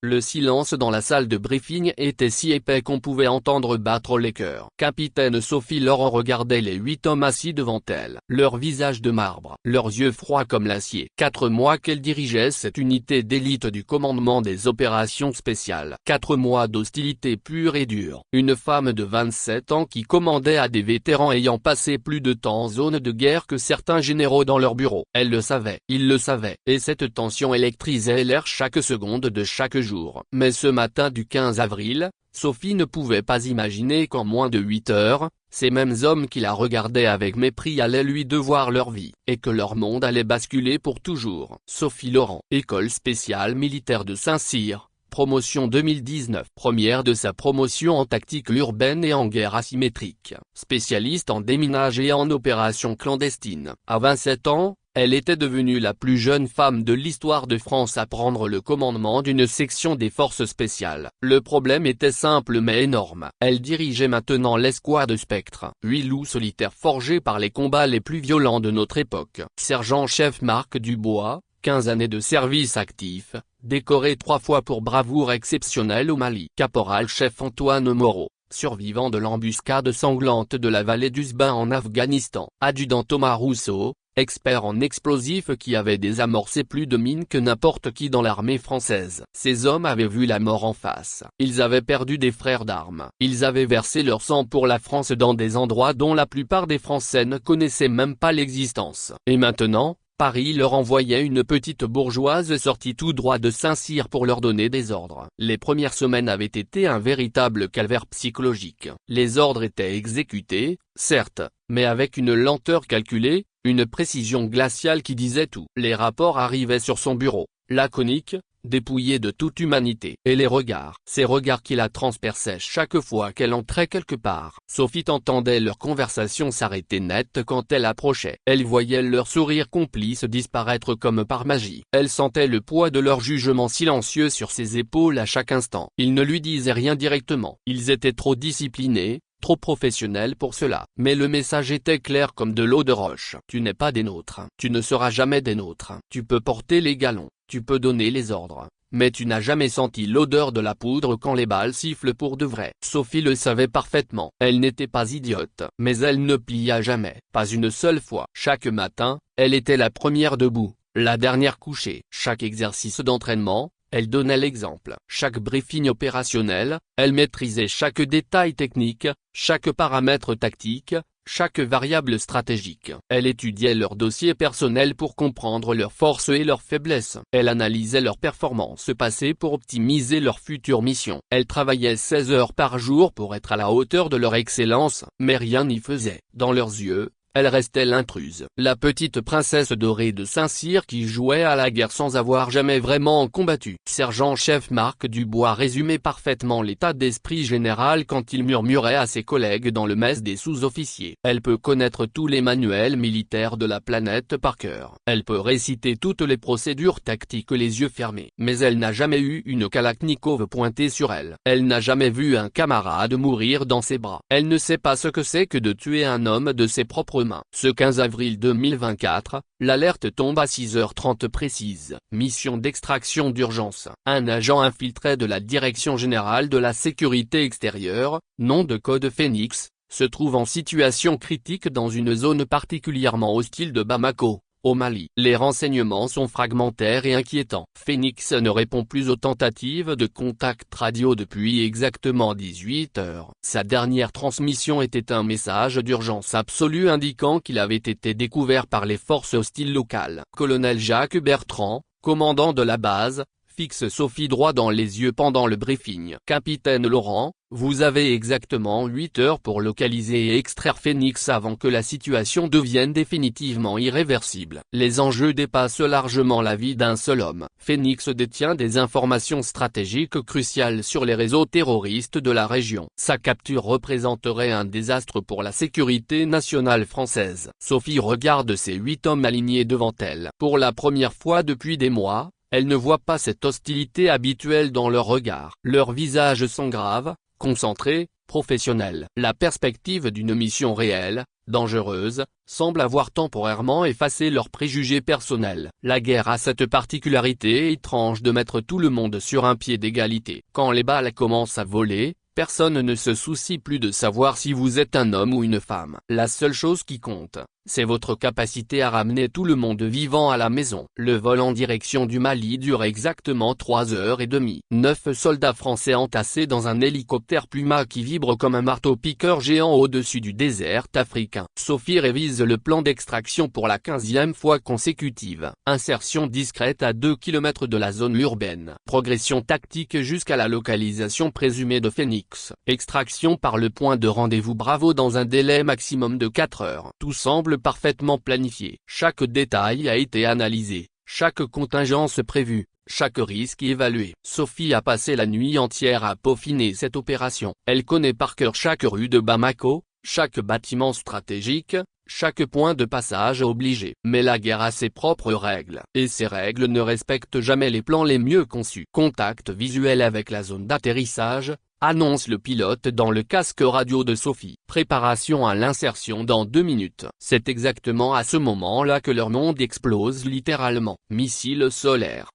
Le silence dans la salle de briefing était si épais qu'on pouvait entendre battre les cœurs. Capitaine Sophie Laurent regardait les 8 hommes assis devant elle, leur visage de marbre, leurs yeux froids comme l'acier. 4 mois qu'elle dirigeait cette unité d'élite du commandement des opérations spéciales. 4 mois d'hostilité pure et dure. Une femme de 27 ans qui commandait à des vétérans ayant passé plus de temps en zone de guerre que certains généraux dans leur bureau. Elle le savait, il le savait, et cette tension électrisait l'air chaque seconde de chaque jour. Mais ce matin du 15 avril, Sophie ne pouvait pas imaginer qu'en moins de 8 heures, ces mêmes hommes qui la regardaient avec mépris allaient lui devoir leur vie, et que leur monde allait basculer pour toujours. Sophie Laurent, École spéciale militaire de Saint-Cyr, promotion 2019. Première de sa promotion en tactique urbaine et en guerre asymétrique. Spécialiste en déminage et en opérations clandestines. À 27 ans, elle était devenue la plus jeune femme de l'histoire de France à prendre le commandement d'une section des forces spéciales. Le problème était simple mais énorme. Elle dirigeait maintenant l'escouade Spectre, 8 loups solitaires forgés par les combats les plus violents de notre époque. Sergent-chef Marc Dubois, 15 années de service actif, décoré 3 fois pour bravoure exceptionnelle au Mali. Caporal-chef Antoine Moreau, survivant de l'embuscade sanglante de la vallée d'Uzbin en Afghanistan. Adjudant Thomas Rousseau, expert en explosifs qui avait désamorcé plus de mines que n'importe qui dans l'armée française. Ces hommes avaient vu la mort en face. Ils avaient perdu des frères d'armes. Ils avaient versé leur sang pour la France dans des endroits dont la plupart des Français ne connaissaient même pas l'existence. Et maintenant, Paris leur envoyait une petite bourgeoise sortie tout droit de Saint-Cyr pour leur donner des ordres. Les premières semaines avaient été un véritable calvaire psychologique. Les ordres étaient exécutés, certes, mais avec une lenteur calculée, une précision glaciale qui disait tout. Les rapports arrivaient sur son bureau, laconiques, dépouillés de toute humanité. Et les regards, ces regards qui la transperçaient chaque fois qu'elle entrait quelque part. Sophie entendait leur conversation s'arrêter net quand elle approchait. Elle voyait leur sourire complice disparaître comme par magie. Elle sentait le poids de leur jugement silencieux sur ses épaules à chaque instant. Ils ne lui disaient rien directement. Ils étaient trop disciplinés, trop professionnel pour cela. Mais le message était clair comme de l'eau de roche. Tu n'es pas des nôtres. Tu ne seras jamais des nôtres. Tu peux porter les galons. Tu peux donner les ordres. Mais tu n'as jamais senti l'odeur de la poudre quand les balles sifflent pour de vrai. Sophie le savait parfaitement. Elle n'était pas idiote. Mais elle ne plia jamais. Pas une seule fois. Chaque matin, elle était la première debout, la dernière couchée. Chaque exercice d'entraînement, elle donnait l'exemple. Chaque briefing opérationnel, elle maîtrisait chaque détail technique, chaque paramètre tactique, chaque variable stratégique. Elle étudiait leurs dossiers personnels pour comprendre leurs forces et leurs faiblesses. Elle analysait leurs performances passées pour optimiser leurs futures missions. Elle travaillait 16 heures par jour pour être à la hauteur de leur excellence, mais rien n'y faisait. Dans leurs yeux, elle restait l'intruse. La petite princesse dorée de Saint-Cyr qui jouait à la guerre sans avoir jamais vraiment combattu. Sergent-chef Marc Dubois résumait parfaitement l'état d'esprit général quand il murmurait à ses collègues dans le mess des sous-officiers. Elle peut connaître tous les manuels militaires de la planète par cœur. Elle peut réciter toutes les procédures tactiques les yeux fermés. Mais elle n'a jamais eu une Kalachnikov pointée sur elle. Elle n'a jamais vu un camarade mourir dans ses bras. Elle ne sait pas ce que c'est que de tuer un homme de ses propres mains. Ce 15 avril 2024, l'alerte tombe à 6h30 précise. Mission d'extraction d'urgence. Un agent infiltré de la Direction Générale de la Sécurité Extérieure, nom de code Phoenix, se trouve en situation critique dans une zone particulièrement hostile de Bamako, au Mali. Les renseignements sont fragmentaires et inquiétants. Phoenix ne répond plus aux tentatives de contact radio depuis exactement 18 heures. Sa dernière transmission était un message d'urgence absolu indiquant qu'il avait été découvert par les forces hostiles locales. Colonel Jacques Bertrand, commandant de la base, fixe Sophie droit dans les yeux pendant le briefing. Capitaine Laurent, vous avez exactement 8 heures pour localiser et extraire Phoenix avant que la situation devienne définitivement irréversible. Les enjeux dépassent largement la vie d'un seul homme. Phoenix détient des informations stratégiques cruciales sur les réseaux terroristes de la région. Sa capture représenterait un désastre pour la sécurité nationale française. Sophie regarde ces 8 hommes alignés devant elle. Pour la première fois depuis des mois, elle ne voit pas cette hostilité habituelle dans leurs regards. Leurs visages sont graves, concentrés, professionnels. La perspective d'une mission réelle, dangereuse, semble avoir temporairement effacé leurs préjugés personnels. La guerre a cette particularité étrange de mettre tout le monde sur un pied d'égalité. Quand les balles commencent à voler, personne ne se soucie plus de savoir si vous êtes un homme ou une femme. La seule chose qui compte, c'est votre capacité à ramener tout le monde vivant à la maison. Le vol en direction du Mali dure exactement 3h30. 9 soldats français entassés dans un hélicoptère Puma qui vibre comme un marteau-piqueur géant au-dessus du désert africain. Sophie révise le plan d'extraction pour la 15e fois consécutive. Insertion discrète à 2 km de la zone urbaine. Progression tactique jusqu'à la localisation présumée de Phoenix. Extraction par le point de rendez-vous Bravo dans un délai maximum de 4 heures. Tout semble parfaitement planifié. Chaque détail a été analysé, chaque contingence prévue, chaque risque évalué. Sophie a passé la nuit entière à peaufiner cette opération. Elle connaît par cœur chaque rue de Bamako, chaque bâtiment stratégique, chaque point de passage obligé. Mais la guerre a ses propres règles, et ces règles ne respectent jamais les plans les mieux conçus. Contact visuel avec la zone d'atterrissage, annonce le pilote dans le casque radio de Sophie. Préparation à l'insertion dans 2 minutes. C'est exactement à ce moment-là que leur monde explose littéralement. Missile solaire,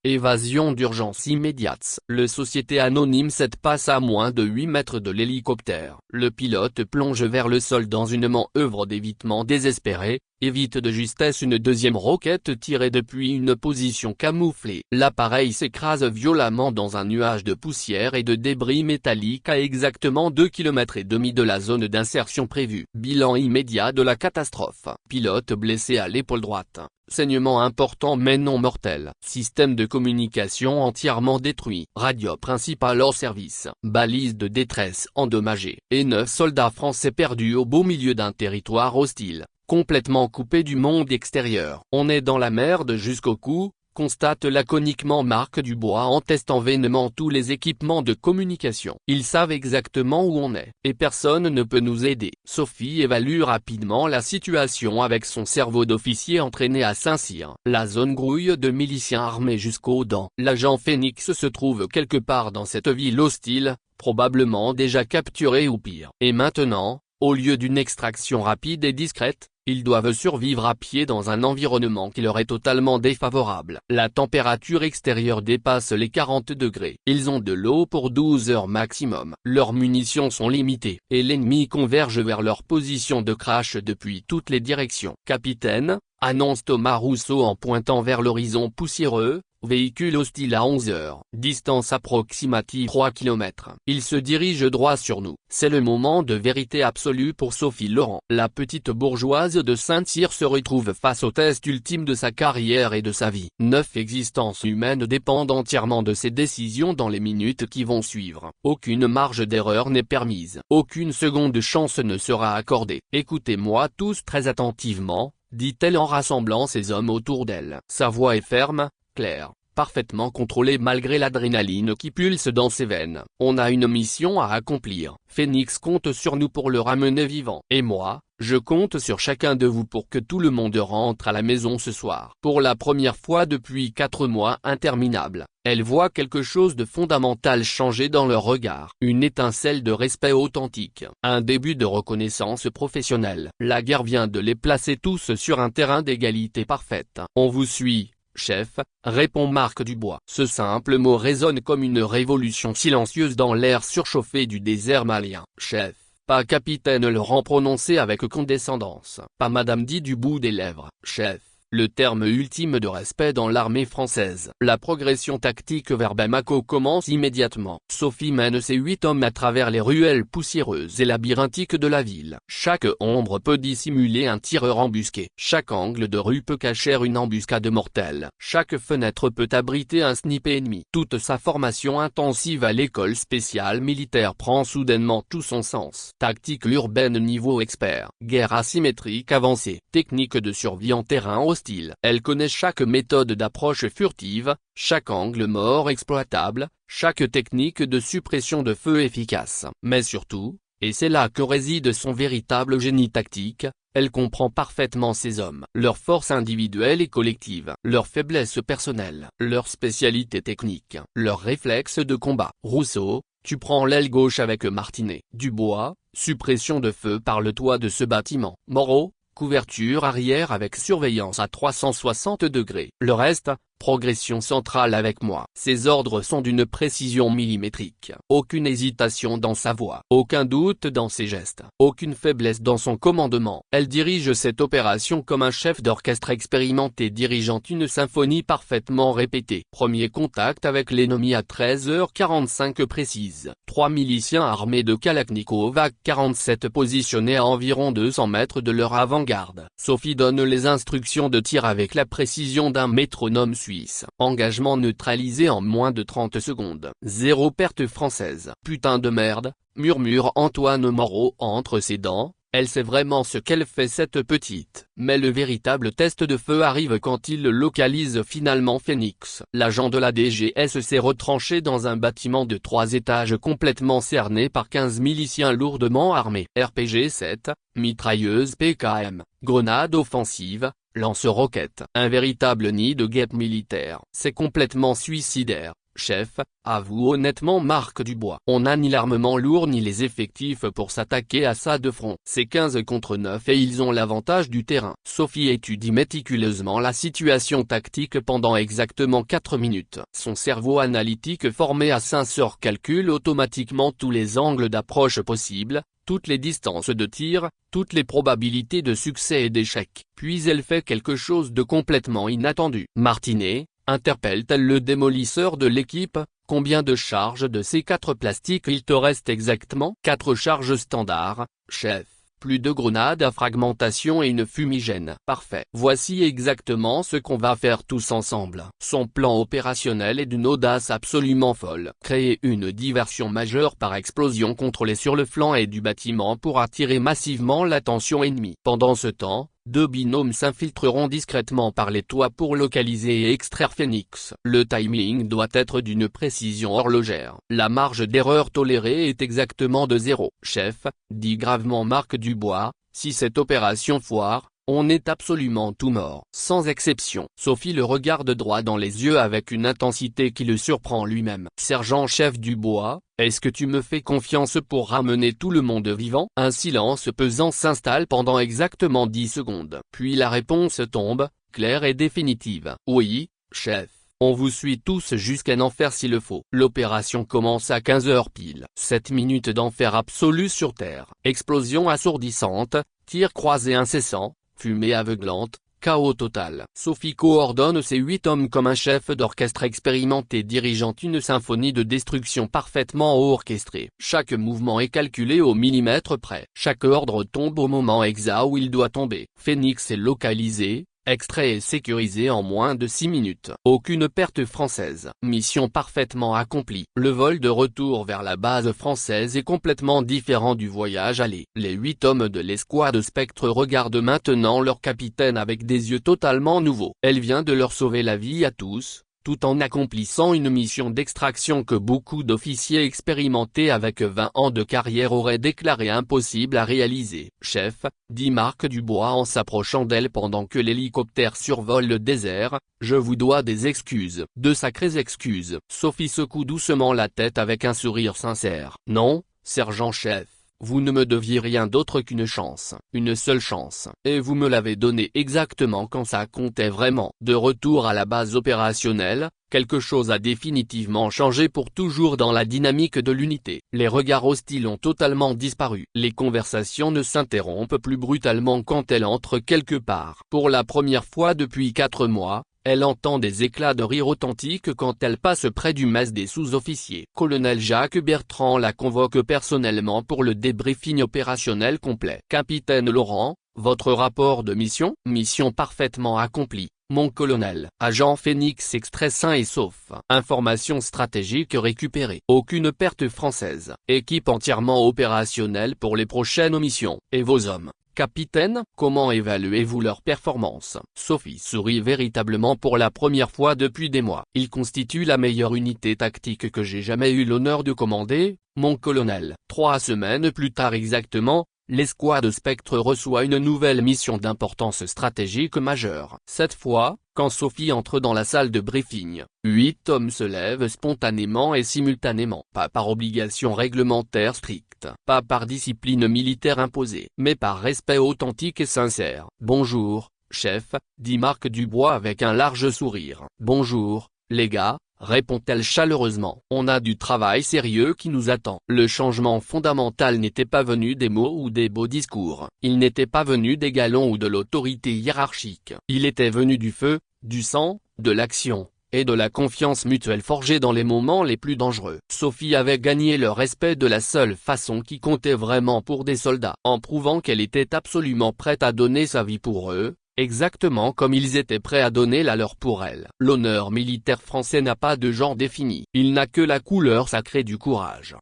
évasion d'urgence immédiate. Le société anonyme 7 passe à moins de 8 mètres de l'hélicoptère. Le pilote plonge vers le sol dans une manœuvre d'évitement désespérée, évite de justesse une deuxième roquette tirée depuis une position camouflée. L'appareil s'écrase violemment dans un nuage de poussière et de débris métalliques à exactement 2,5 km de la zone d'insertion prévue. Bilan immédiat de la catastrophe. Pilote blessé à l'épaule droite. Saignement important mais non mortel. Système de communication entièrement détruit. Radio principale hors service. Balise de détresse endommagée. Et 9 soldats français perdus au beau milieu d'un territoire hostile, complètement coupé du monde extérieur. On est dans la merde jusqu'au cou, constate laconiquement Marc Dubois en testant vainement tous les équipements de communication. Ils savent exactement où on est, et personne ne peut nous aider. Sophie évalue rapidement la situation avec son cerveau d'officier entraîné à Saint-Cyr. La zone grouille de miliciens armés jusqu'aux dents. L'agent Phoenix se trouve quelque part dans cette ville hostile, probablement déjà capturé ou pire. Et maintenant, au lieu d'une extraction rapide et discrète, ils doivent survivre à pied dans un environnement qui leur est totalement défavorable. La température extérieure dépasse les 40 degrés. Ils ont de l'eau pour 12 heures maximum. Leurs munitions sont limitées, et l'ennemi converge vers leur position de crash depuis toutes les directions. Capitaine, annonce Thomas Rousseau en pointant vers l'horizon poussiéreux. Véhicule hostile à 11 heures. Distance approximative 3 km. Il se dirige droit sur nous. C'est le moment de vérité absolue pour Sophie Laurent. La petite bourgeoise de Saint-Cyr se retrouve face au test ultime de sa carrière et de sa vie. 9 existences humaines dépendent entièrement de ses décisions dans les minutes qui vont suivre. Aucune marge d'erreur n'est permise. Aucune seconde de chance ne sera accordée. Écoutez-moi tous très attentivement, dit-elle en rassemblant ses hommes autour d'elle. Sa voix est ferme, claire, parfaitement contrôlée malgré l'adrénaline qui pulse dans ses veines. On a une mission à accomplir. Phoenix compte sur nous pour le ramener vivant. Et moi, je compte sur chacun de vous pour que tout le monde rentre à la maison ce soir. Pour la première fois depuis 4 mois interminables, elle voit quelque chose de fondamental changer dans leur regard. Une étincelle de respect authentique. Un début de reconnaissance professionnelle. La guerre vient de les placer tous sur un terrain d'égalité parfaite. On vous suit, chef, répond Marc Dubois. Ce simple mot résonne comme une révolution silencieuse dans l'air surchauffé du désert malien. Chef, pas capitaine, Laurent prononcé avec condescendance. Pas madame dit du bout des lèvres. Chef, le terme ultime de respect dans l'armée française. La progression tactique vers Bamako commence immédiatement. Sophie mène ses 8 hommes à travers les ruelles poussiéreuses et labyrinthiques de la ville. Chaque ombre peut dissimuler un tireur embusqué. Chaque angle de rue peut cacher une embuscade mortelle. Chaque fenêtre peut abriter un sniper ennemi. Toute sa formation intensive à l'école spéciale militaire prend soudainement tout son sens. Tactique urbaine niveau expert. Guerre asymétrique avancée. Technique de survie en terrain hostile. Elle connaît chaque méthode d'approche furtive, chaque angle mort exploitable, chaque technique de suppression de feu efficace. Mais surtout, Et c'est là que réside son véritable génie tactique. Elle comprend parfaitement ses hommes, leurs forces individuelles et collectives, leurs faiblesses personnelles, leurs spécialités techniques, leurs réflexes de combat. Rousseau, tu prends l'aile gauche avec Martinet. Dubois, suppression de feu par le toit de ce bâtiment. Moreau, couverture arrière avec surveillance à 360 degrés. Le reste, progression centrale avec moi. Ses ordres sont d'une précision millimétrique. Aucune hésitation dans sa voix, aucun doute dans ses gestes, aucune faiblesse dans son commandement. Elle dirige cette opération comme un chef d'orchestre expérimenté dirigeant une symphonie parfaitement répétée. Premier contact avec l'ennemi à 13h45 précise. 3 miliciens armés de Kalachnikov AK-47 positionnés à environ 200 mètres de leur avant-garde. Sophie donne les instructions de tir avec la précision d'un métronome suisse. Engagement neutralisé en moins de 30 secondes. 0 perte française. Putain de merde, murmure Antoine Moreau entre ses dents. Elle sait vraiment ce qu'elle fait cette petite. Mais le véritable test de feu arrive quand il localise finalement Phoenix. L'agent de la DGS s'est retranché dans un bâtiment de 3 étages complètement cerné par 15 miliciens lourdement armés. RPG-7, mitrailleuse PKM, grenades offensives, lance-roquettes. Un véritable nid de guêpes militaires. C'est complètement suicidaire. Chef, avoue honnêtement Marc Dubois. On n'a ni l'armement lourd ni les effectifs pour s'attaquer à ça de front. C'est 15 contre 9 et ils ont l'avantage du terrain. Sophie étudie méticuleusement la situation tactique pendant exactement 4 minutes. Son cerveau analytique formé à sensor calcule automatiquement tous les angles d'approche possibles, toutes les distances de tir, toutes les probabilités de succès et d'échec. Puis elle fait quelque chose de complètement inattendu. Martinet, interpelle-t-elle le démolisseur de l'équipe, combien de charges de ces 4 plastiques il te reste exactement? 4 charges standards, chef. Plus de grenades à fragmentation et une fumigène. Parfait. Voici exactement ce qu'on va faire tous ensemble. Son plan opérationnel est d'une audace absolument folle. Créer une diversion majeure par explosion contrôlée sur le flanc et du bâtiment pour attirer massivement l'attention ennemie. Pendant ce temps, 2 binômes s'infiltreront discrètement par les toits pour localiser et extraire Phoenix. Le timing doit être d'une précision horlogère. La marge d'erreur tolérée est exactement de 0. Chef, dit gravement Marc Dubois, si cette opération foire, on est absolument tout mort. Sans exception. Sophie le regarde droit dans les yeux avec une intensité qui le surprend lui-même. Sergent-chef Dubois, est-ce que tu me fais confiance pour ramener tout le monde vivant? Un silence pesant s'installe pendant exactement 10 secondes. Puis la réponse tombe, claire et définitive. Oui, chef. On vous suit tous jusqu'à enfer s'il le faut. L'opération commence à 15h pile. 7 minutes d'enfer absolu sur Terre. Explosion assourdissante, tirs croisés incessants, fumée aveuglante, chaos total. Sophie coordonne ses 8 hommes comme un chef d'orchestre expérimenté dirigeant une symphonie de destruction parfaitement orchestrée. Chaque mouvement est calculé au millimètre près. Chaque ordre tombe au moment exact où il doit tomber. Phoenix est localisé, extrait et sécurisé en moins de 6 minutes. Aucune perte française. Mission parfaitement accomplie. Le vol de retour vers la base française est complètement différent du voyage aller. Les 8 hommes de l'escouade Spectre regardent maintenant leur capitaine avec des yeux totalement nouveaux. Elle vient de leur sauver la vie à tous, tout en accomplissant une mission d'extraction que beaucoup d'officiers expérimentés avec 20 ans de carrière auraient déclaré impossible à réaliser. Chef, dit Marc Dubois en s'approchant d'elle pendant que l'hélicoptère survole le désert, je vous dois des excuses. De sacrées excuses. Sophie secoue doucement la tête avec un sourire sincère. Non, sergent-chef. Vous ne me deviez rien d'autre qu'une chance, une seule chance, et vous me l'avez donnée exactement quand ça comptait vraiment. De retour à la base opérationnelle, quelque chose a définitivement changé pour toujours dans la dynamique de l'unité. Les regards hostiles ont totalement disparu. Les conversations ne s'interrompent plus brutalement quand elle entre quelque part. Pour la première fois depuis 4 mois, elle entend des éclats de rire authentiques quand elle passe près du mess des sous-officiers. Colonel Jacques Bertrand la convoque personnellement pour le débriefing opérationnel complet. Capitaine Laurent, votre rapport de mission? Mission parfaitement accomplie, mon colonel. Agent Phoenix extrait sain et sauf. Information stratégique récupérée. Aucune perte française. Équipe entièrement opérationnelle pour les prochaines missions. Et vos hommes? Capitaine, comment évaluez-vous leur performance? Sophie sourit véritablement pour la première fois depuis des mois. Ils constituent la meilleure unité tactique que j'ai jamais eu l'honneur de commander, mon colonel. 3 semaines plus tard exactement, l'escouade Spectre reçoit une nouvelle mission d'importance stratégique majeure. Cette fois, quand Sophie entre dans la salle de briefing, 8 hommes se lèvent spontanément et simultanément. Pas par obligation réglementaire stricte, pas par discipline militaire imposée, mais par respect authentique et sincère. « Bonjour, chef », dit Marc Dubois avec un large sourire. « Bonjour, les gars », répond-elle chaleureusement. On a du travail sérieux qui nous attend. Le changement fondamental n'était pas venu des mots ou des beaux discours. Il n'était pas venu des galons ou de l'autorité hiérarchique. Il était venu du feu, du sang, de l'action, et de la confiance mutuelle forgée dans les moments les plus dangereux. Sophie avait gagné le respect de la seule façon qui comptait vraiment pour des soldats, en prouvant qu'elle était absolument prête à donner sa vie pour eux, exactement comme ils étaient prêts à donner la leur pour elle. L'honneur militaire français n'a pas de genre défini, il n'a que la couleur sacrée du courage.